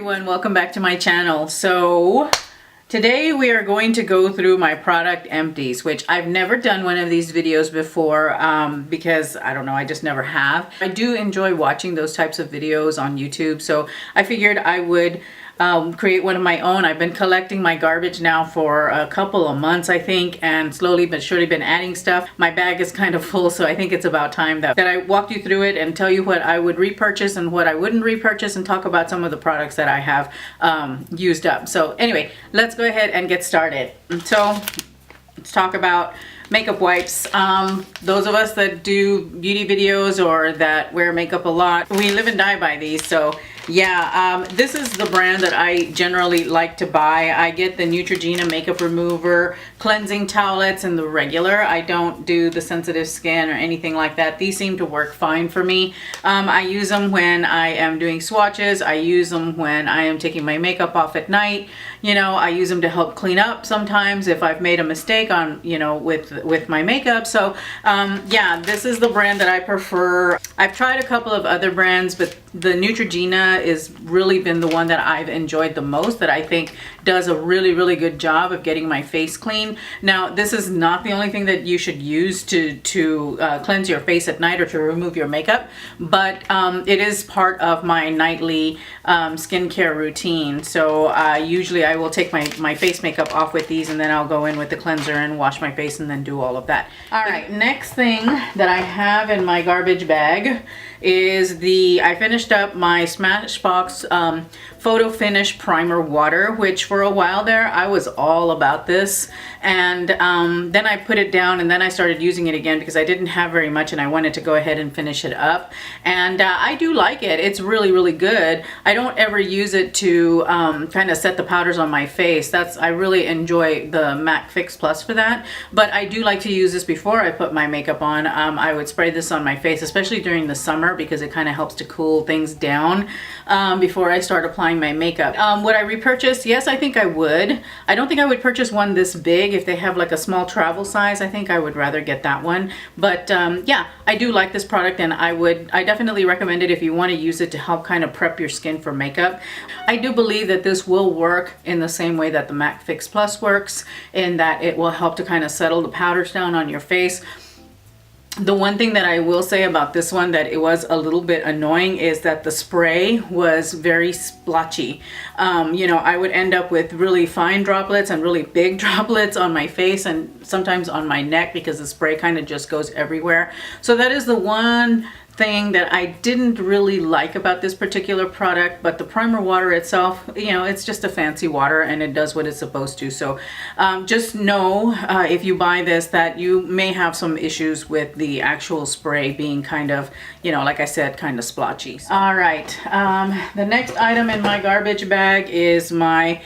everyone, welcome back to my channel. So today we are going to go through my product Empties, which I've never done one of these videos before because I don't know, I just never have. I do enjoy watching those types of videos on YouTube, so I figured I would create one of my own. I've been collecting my garbage now for a couple of months, I think, and slowly but surely been adding stuff. My bag is kind of full, so I think it's about time that I walk you through it and tell you what I would repurchase and what I wouldn't repurchase, and talk about some of the products that I have used up. So anyway, let's go ahead and get started. So let's talk about makeup wipes. Those of us that do beauty videos or that wear makeup a lot, we live and die by these. So yeah, this is the brand that I generally like to buy. I get the Neutrogena makeup remover, cleansing towelettes, and the regular. I don't do the sensitive skin or anything like that. These seem to work fine for me. I use them when I am doing swatches. I use them when I am taking my makeup off at night. You know, I use them to help clean up sometimes if I've made a mistake on, you know, with my makeup. So yeah, this is the brand that I prefer. I've tried a couple of other brands, but the Neutrogena is really been the one that I've enjoyed the most, that I think does a really good job of getting my face clean. Now, this is not the only thing that you should use to cleanse your face at night or to remove your makeup, but it is part of my nightly skincare routine. So usually I will take my face makeup off with these, and then I'll go in with the cleanser and wash my face and then do all of that. All right, next thing that I have in my garbage bag is I finished up my Smashbox Photo Finish Primer Water, which for a while there I was all about this, and then I put it down, and then I started using it again because I didn't have very much and I wanted to go ahead and finish it up. And I do like it. It's really good. I don't ever use it to kind of set the powders on my face. I really enjoy the MAC Fix Plus for that, but I do like to use this before I put my makeup on. I would spray this on my face, especially during the summer, because it kind of helps to cool things down before I start applying my makeup. Would I repurchase? Yes, I think I would. I don't think I would purchase one this big. If they have like a small travel size, I think I would rather get that one. But yeah, I do like this product, and I definitely recommend it if you want to use it to help kind of prep your skin for makeup. I do believe that this will work in the same way that the MAC Fix Plus works, in that it will help to kind of settle the powders down on your face. The one thing that I will say about this one that it was a little bit annoying is that the spray was very splotchy. You know, I would end up with really fine droplets and really big droplets on my face and sometimes on my neck because the spray kind of just goes everywhere. So that is the one thing that I didn't really like about this particular product. But the primer water itself, you know, it's just a fancy water and it does what it's supposed to. So just know if you buy this that you may have some issues with the actual spray being kind of, you know, like I said, kind of splotchy. All right, the next item in my garbage bag is my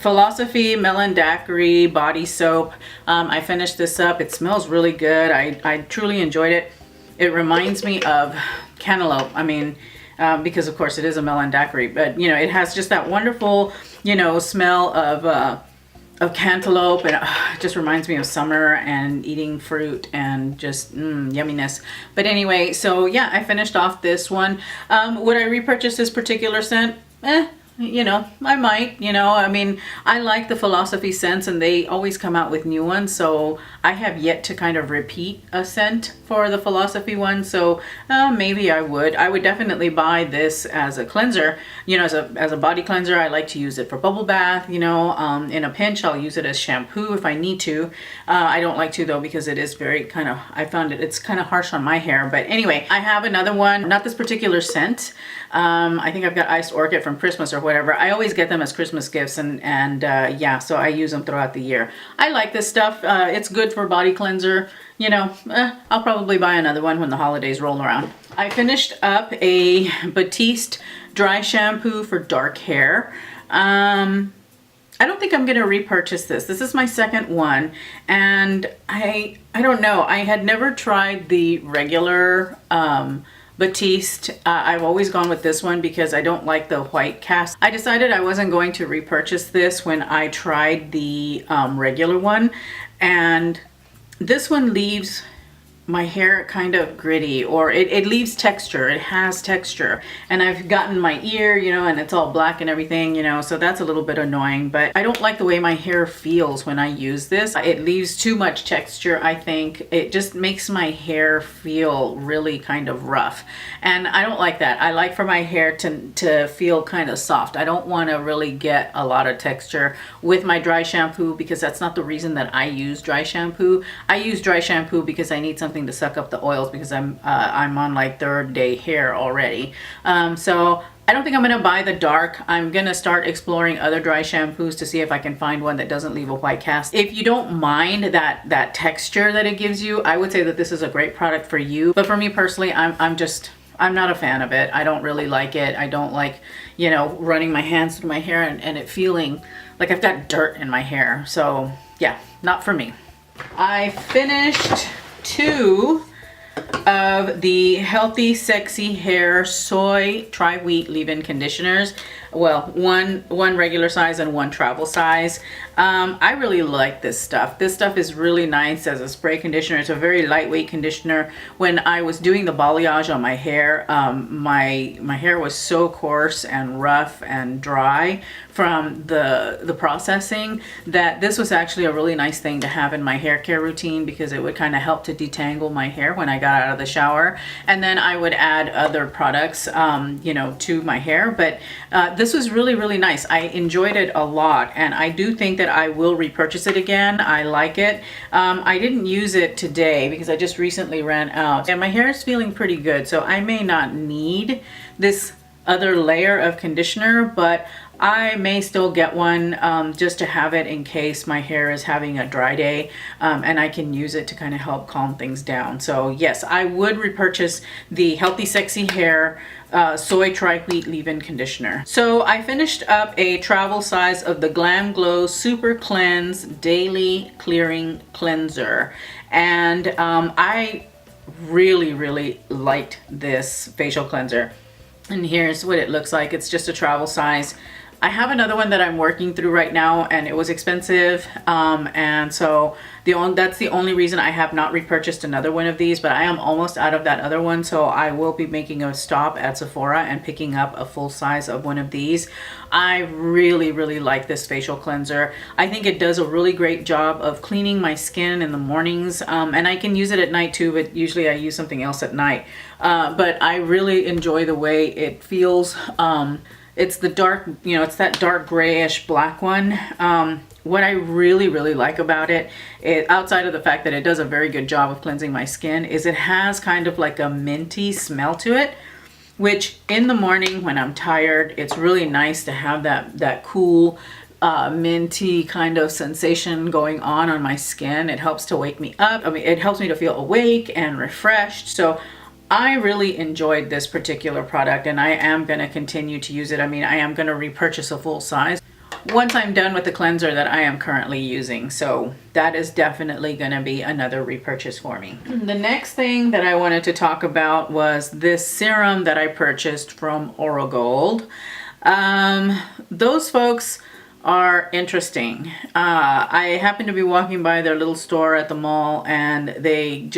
Philosophy Melon Daiquiri body soap. I finished this up. It smells really good. I truly enjoyed it. It reminds me of cantaloupe. I mean, because of course it is a melon daiquiri, but you know, it has just that wonderful, you know, smell of cantaloupe, and it just reminds me of summer and eating fruit and just yumminess. But anyway, so yeah, I finished off this one. Would I repurchase this particular scent? You know, I might, you know, I mean, I like the Philosophy scents and they always come out with new ones. So I have yet to kind of repeat a scent for the Philosophy one. So maybe I would definitely buy this as a cleanser, you know, as a body cleanser. I like to use it for bubble bath, you know, in a pinch, I'll use it as shampoo if I need to. I don't like to though, because it is very kind of, I found it's kind of harsh on my hair. But anyway, I have another one, not this particular scent. I think I've got Iced Orchid from Christmas or whatever. I always get them as Christmas gifts, and yeah, so I use them throughout the year. I like this stuff. It's good for body cleanser. You know, I'll probably buy another one when the holidays roll around. I finished up a Batiste dry shampoo for dark hair. I don't think I'm going to repurchase this. This is my second one, and I don't know. I had never tried the regular Batiste. I've always gone with this one because I don't like the white cast. I decided I wasn't going to repurchase this when I tried the regular one, and this one leaves my hair kind of gritty, or it leaves texture. It has texture. And I've gotten my ear, you know, and it's all black and everything, you know, so that's a little bit annoying. But I don't like the way my hair feels when I use this. It leaves too much texture, I think. It just makes my hair feel really kind of rough. And I don't like that. I like for my hair to feel kind of soft. I don't want to really get a lot of texture with my dry shampoo, because that's not the reason that I use dry shampoo. I use dry shampoo because I need something to suck up the oils, because I'm on like 3rd day hair already. So I don't think I'm gonna buy the dark. I'm gonna start exploring other dry shampoos to see if I can find one that doesn't leave a white cast. If you don't mind that texture that it gives you, I would say that this is a great product for you. But for me personally, I'm not a fan of it. I don't really like it. I don't like, you know, running my hands through my hair and it feeling like I've got dirt in my hair. So yeah, not for me. I finished 2 of the Healthy Sexy Hair Soy Tri-Wheat Leave-In Conditioners. Well, one regular size and 1 travel size. I really like this stuff. This stuff is really nice as a spray conditioner. It's a very lightweight conditioner. When I was doing the balayage on my hair, my hair was so coarse and rough and dry from the processing that this was actually a really nice thing to have in my hair care routine, because it would kind of help to detangle my hair when I got out of the shower. And then I would add other products, you know, to my hair. But this was really, really nice. I enjoyed it a lot, and I do think that I will repurchase it again. I like it. I didn't use it today because I just recently ran out, and my hair is feeling pretty good, so I may not need this other layer of conditioner, but I may still get one just to have it in case my hair is having a dry day, and I can use it to kind of help calm things down. So yes, I would repurchase the Healthy Sexy Hair Soy Tri-Wheat Leave-In Conditioner. So I finished up a travel size of the Glam Glow Super Cleanse Daily Clearing Cleanser, and I really liked this facial cleanser. And here's what it looks like. It's just a travel size. I have another one that I'm working through right now, and it was expensive, and so that's the only reason I have not repurchased another one of these. But I am almost out of that other one, so I will be making a stop at Sephora and picking up a full size of one of these. I really like this facial cleanser. I think it does a really great job of cleaning my skin in the mornings, and I can use it at night too, but usually I use something else at night. But I really enjoy the way it feels. It's the dark, you know, it's that dark grayish black one. What I really like about it, outside of the fact that it does a very good job of cleansing my skin, is it has kind of like a minty smell to it, which in the morning when I'm tired, it's really nice to have that cool, minty kind of sensation going on my skin. It helps to wake me up. I mean, it helps me to feel awake and refreshed. So I really enjoyed this particular product, and I am going to continue to use it. I mean, I am going to repurchase a full size once I'm done with the cleanser that I am currently using. So that is definitely going to be another repurchase for me. The next thing that I wanted to talk about was this serum that I purchased from Orogold. Those folks are interesting. I happened to be walking by their little store at the mall, and they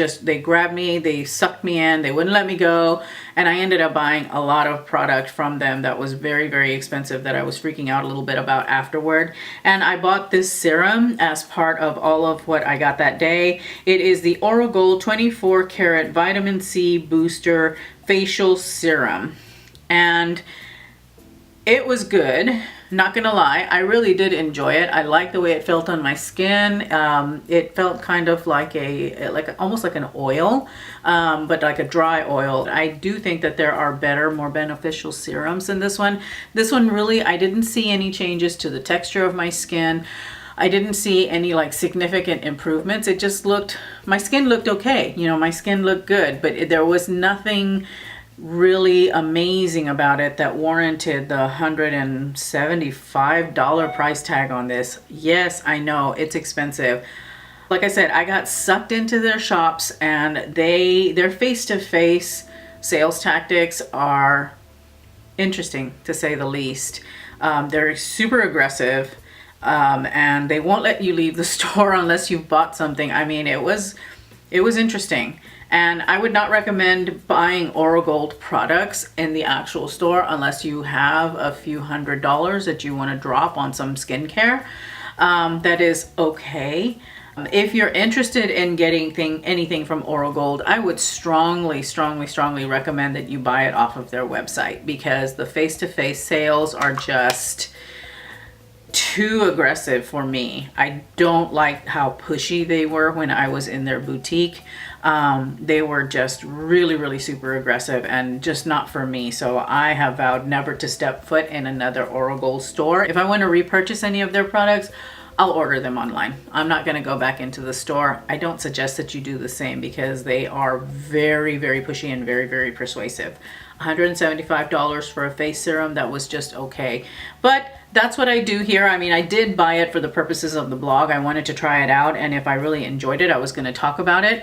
grabbed me, they sucked me in, they wouldn't let me go, and I ended up buying a lot of product from them that was very expensive, that I was freaking out a little bit about afterward. And I bought this serum as part of all of what I got that day. It is the Orogold 24 Karat Vitamin C Booster Facial Serum, and it was good. Not gonna lie, I really did enjoy it. I liked the way it felt on my skin. It felt kind of like almost like an oil, but like a dry oil. I do think that there are better, more beneficial serums than this one. This one really, I didn't see any changes to the texture of my skin. I didn't see any like significant improvements. It just my skin looked okay. You know, my skin looked good, but there was nothing really amazing about it that warranted the $175 price tag on this. Yes, I know it's expensive. Like I said, I got sucked into their shops, and their face-to-face sales tactics are interesting, to say the least. They're super aggressive, and they won't let you leave the store unless you've bought something. I mean, it was interesting. And I would not recommend buying Oral Gold products in the actual store unless you have a few $100s that you want to drop on some skincare. That is okay. If you're interested in getting anything from Oral Gold, I would strongly recommend that you buy it off of their website, because the face-to-face sales are just too aggressive for me. I don't like how pushy they were when I was in their boutique. They were just really super aggressive and just not for me. So I have vowed never to step foot in another Oral Gold store. If I want to repurchase any of their products, I'll order them online. I'm not going to go back into the store. I don't suggest that you do the same, because they are very pushy and very persuasive. $175 for a face serum, that was just okay. But that's what I do here. I mean, I did buy it for the purposes of the blog. I wanted to try it out, and if I really enjoyed it, I was going to talk about it.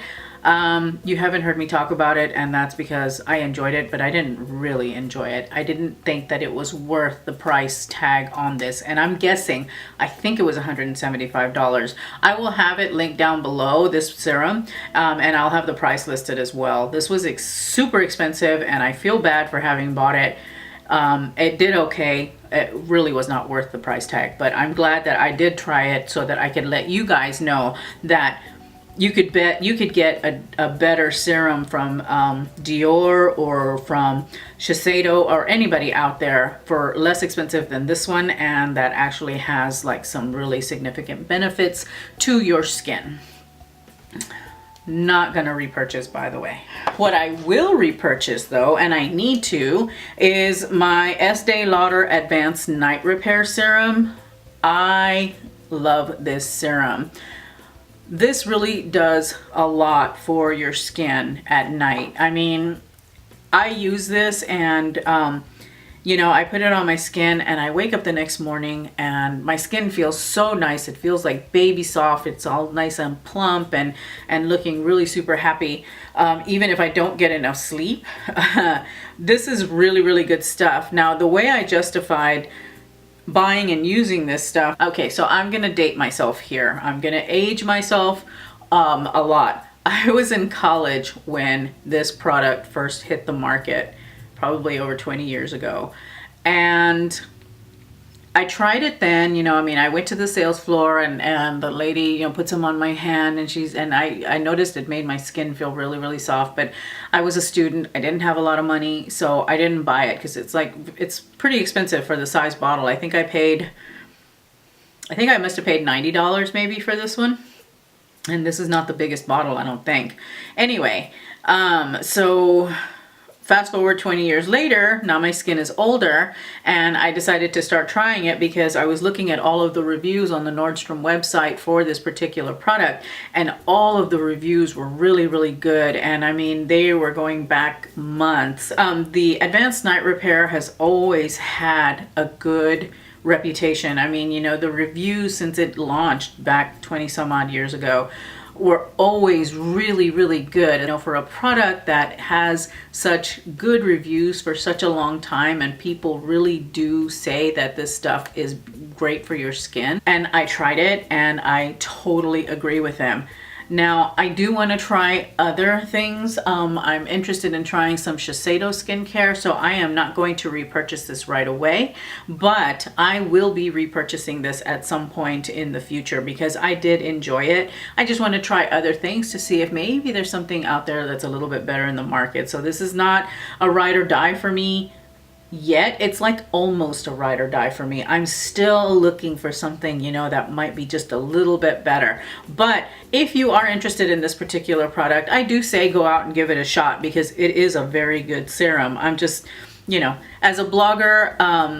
You haven't heard me talk about it, and that's because I enjoyed it, but I didn't really enjoy it. I didn't think that it was worth the price tag on this, and I'm guessing, I think it was $175. I will have it linked down below, this serum, and I'll have the price listed as well. This was super expensive, and I feel bad for having bought it. It did okay. It really was not worth the price tag, but I'm glad that I did try it so that I could let you guys know that you could get a better serum from Dior or from Shiseido or anybody out there for less expensive than this one, and that actually has like some really significant benefits to your skin. Not gonna repurchase, by the way. What I will repurchase though, and I need to, is my Estee Lauder Advanced Night Repair Serum. I love this serum. This really does a lot for your skin at night. I mean, I use this and, you know, I put it on my skin and I wake up the next morning and my skin feels so nice. It feels like baby soft. It's all nice and plump and looking really super happy. Even if I don't get enough sleep, this is really good stuff. Now, the way I justified buying and using this stuff. Okay, so I'm gonna date myself here. I'm gonna age myself a lot. I was in college when this product first hit the market, probably over 20 years ago. And I tried it then, you know, I mean, I went to the sales floor and the lady, you know, puts them on my hand and I noticed it made my skin feel really soft, but I was a student. I didn't have a lot of money, so I didn't buy it because it's pretty expensive for the size bottle. I think I must have paid $90 maybe for this one. And this is not the biggest bottle, I don't think. Anyway, so fast forward 20 years later, now my skin is older, and I decided to start trying it because I was looking at all of the reviews on the Nordstrom website for this particular product, and all of the reviews were really good, and I mean, they were going back months. The Advanced Night Repair has always had a good reputation. I mean, you know, the reviews since it launched back 20 some odd years ago were always really good. You know, for a product that has such good reviews for such a long time, and people really do say that this stuff is great for your skin. And I tried it and I totally agree with them. Now, I do want to try other things. I'm interested in trying some Shiseido skincare, so I am not going to repurchase this right away, but I will be repurchasing this at some point in the future because I did enjoy it. I just want to try other things to see if maybe there's something out there that's a little bit better in the market. So this is not a ride or die for me yet. It's like almost a ride or die for me. I'm still looking for something, you know, that might be just a little bit better. But if you are interested in this particular product, I do say go out and give it a shot because it is a very good serum. I'm just, you know, as a blogger,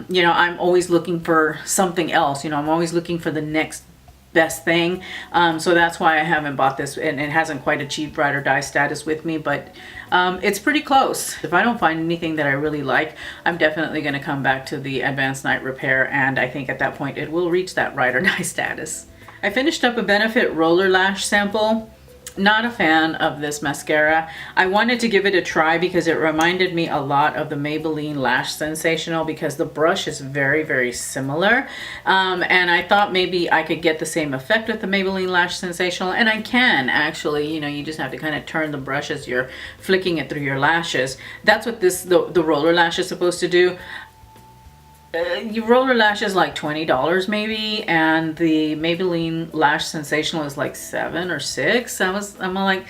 you know, I'm always looking for something else. You know, I'm always looking for the next best thing. So that's why I haven't bought this, and it hasn't quite achieved ride or die status with me, but it's pretty close. If I don't find anything that I really like, I'm definitely going to come back to the Advanced Night Repair, and I think at that point it will reach that ride or die status. I finished up a Benefit Roller Lash sample. Not a fan of this mascara. I wanted to give it a try because it reminded me a lot of the Maybelline Lash Sensational, because the brush is very, very similar. And I thought maybe I could get the same effect with the Maybelline Lash Sensational, and I can actually. You know, you just have to kind of turn the brush as you're flicking it through your lashes. That's what the roller lash is supposed to do. Your roller lash is like $20 maybe, and the Maybelline Lash Sensational is like $7 or $6. I'm like,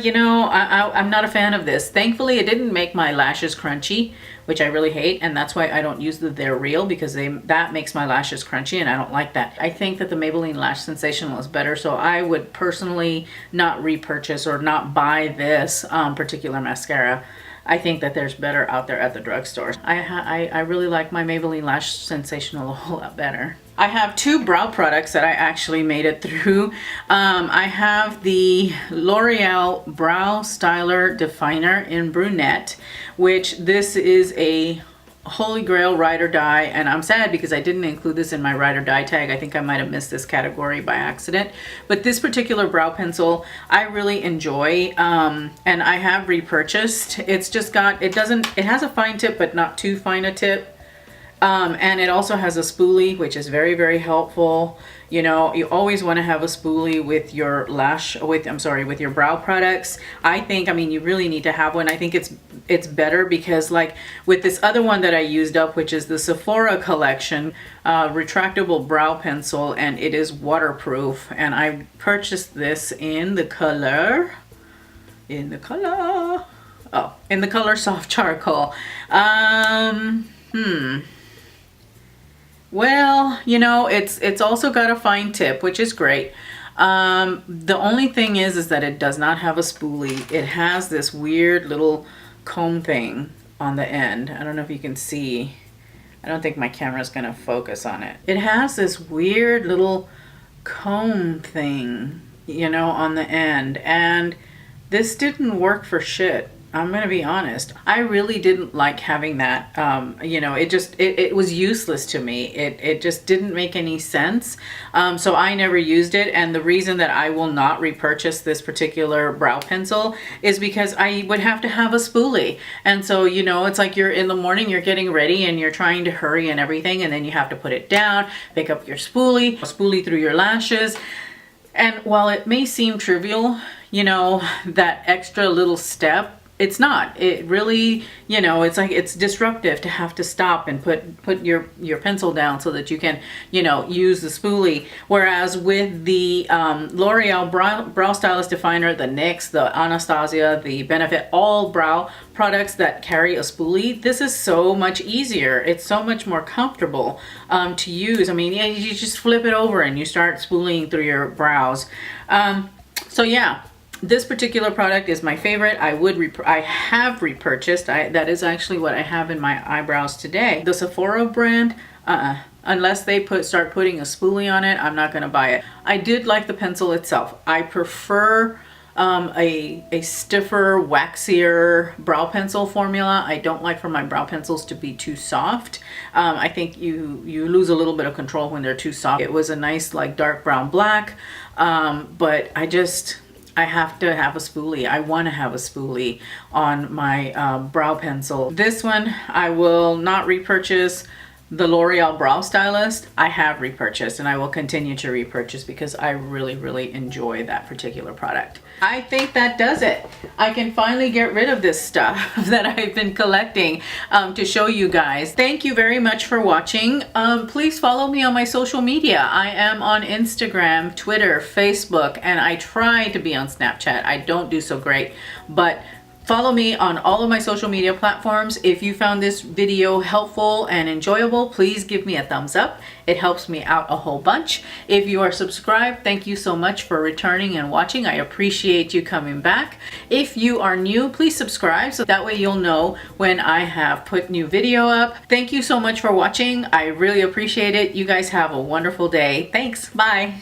you know, I'm not a fan of this. Thankfully, it didn't make my lashes crunchy, which I really hate, and that's why I don't use They're Real, because that makes my lashes crunchy, and I don't like that. I think that the Maybelline Lash Sensational is better, so I would personally not repurchase or not buy this particular mascara. I think that there's better out there at the drugstore. I really like my Maybelline Lash Sensational a whole lot better. I have two brow products that I actually made it through. I have the L'Oreal Brow Styler Definer in Brunette, which this is a Holy Grail ride or die, and I'm sad because I didn't include this in my ride or die tag. I think I might have missed this category by accident, but this particular brow pencil I really enjoy, and I have repurchased. It's just got, it has a fine tip but not too fine a tip, and it also has a spoolie, which is very, very helpful. You know, you always want to have a spoolie with your with your brow products. I mean, you really need to have one. I think it's better because, like with this other one that I used up, which is the Sephora collection retractable brow pencil, and it is waterproof, and I purchased this in the color soft charcoal. Well, you know, it's also got a fine tip, which is great. The only thing is that it does not have a spoolie. It has this weird little comb thing on the end. I don't know if you can see. I don't think my camera's gonna focus on it. It has this weird little comb thing, you know, on the end, and this didn't work for shit. I'm gonna be honest. I really didn't like having that. You know, it was useless to me. It just didn't make any sense. So I never used it. And the reason that I will not repurchase this particular brow pencil is because I would have to have a spoolie. And so, you know, it's like you're in the morning, you're getting ready and you're trying to hurry and everything, and then you have to put it down, pick up your spoolie through your lashes. And while it may seem trivial, you know, that extra little step, it's not. It really, you know, it's like, it's disruptive to have to stop and put your pencil down so that you can, you know, use the spoolie. Whereas with the L'Oreal Brow Stylist Definer, the NYX, the Anastasia, the Benefit, all brow products that carry a spoolie, this is so much easier. It's so much more comfortable to use. I mean, yeah, you just flip it over and you start spooling through your brows. So yeah. This particular product is my favorite. I have repurchased. That is actually what I have in my eyebrows today. The Sephora brand, unless they start putting a spoolie on it, I'm not gonna buy it. I did like the pencil itself. I prefer a stiffer, waxier brow pencil formula. I don't like for my brow pencils to be too soft. I think you lose a little bit of control when they're too soft. It was a nice like dark brown black, but I have to have a spoolie. I want to have a spoolie on my brow pencil. This one I will not repurchase. The L'Oreal Brow Stylist I have repurchased, and I will continue to repurchase because I really, really enjoy that particular product. I think that does it. I can finally get rid of this stuff that I've been collecting to show you guys. Thank you very much for watching. Please follow me on my social media. I am on Instagram, Twitter, Facebook, and I try to be on Snapchat. I don't do so great, but follow me on all of my social media platforms. If you found this video helpful and enjoyable, please give me a thumbs up. It helps me out a whole bunch. If you are subscribed, thank you so much for returning and watching. I appreciate you coming back. If you are new, please subscribe so that way you'll know when I have put new video up. Thank you so much for watching. I really appreciate it. You guys have a wonderful day. Thanks. Bye.